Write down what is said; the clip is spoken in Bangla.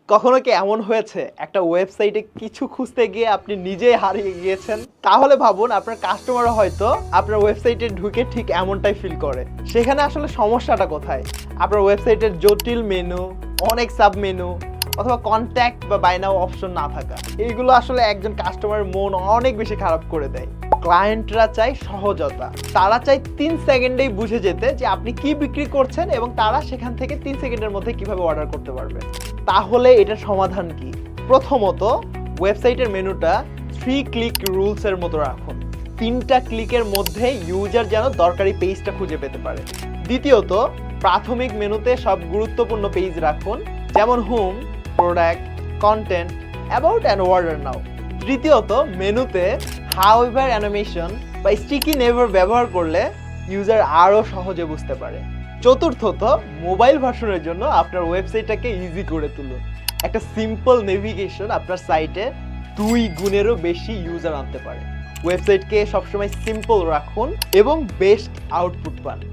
কখনো কি এমন হয়েছে একটা ওয়েবসাইটে কিছু খুঁজতে গিয়ে আপনি নিজেই হারিয়ে গিয়েছেন? তাহলে ভাবুন আপনার কাস্টমারও হয়তো আপনার ওয়েবসাইটে ঢুকে ঠিক এমনটাই ফিল করে। সেখানে আসলে সমস্যাটা কোথায়? আপনার ওয়েবসাইটের জটিল মেনু, অনেক সাব মেনু অথবা কন্ট্যাক্ট বা বাই নাও অপশন না থাকা, এইগুলো আসলে একজন কাস্টমারের মন অনেক বেশি খারাপ করে দেয়। ক্লায়েন্টরা চায় সহজতা, তারা চায় 3 সেকেন্ডেই বুঝে যেতে যে আপনি কি বিক্রি করছেন এবং তারা সেখান থেকে 3 সেকেন্ডের মধ্যে কিভাবে অর্ডার করতে পারবে। তাহলে এটার সমাধান কি? প্রথমত, ওয়েবসাইটের মেনুটা 3 ক্লিক রুলসের মতো রাখুন। 3টা ক্লিকের মধ্যে ইউজার যেন দরকারি পেজটা খুঁজে পেতে পারে। দ্বিতীয়ত, প্রাথমিক মেনুতে সব গুরুত্বপূর্ণ পেজ রাখুন, যেমন home, product, content, about and order নাও। তৃতীয়ত, মেনুতে হাউএভার অ্যানিমেশন বা স্টিকি নেভার ব্যবহার করলে ইউজার আরও সহজে বুঝতে পারে। চতুর্থত, মোবাইল ভার্সনের জন্য আপনার ওয়েবসাইটটাকে ইজি করে তুলুন। একটা সিম্পল নেভিগেশন আপনার সাইটে 2 গুণেরও বেশি ইউজার আনতে পারে। ওয়েবসাইটকে সবসময় সিম্পল রাখুন এবং বেস্ট আউটপুট পান।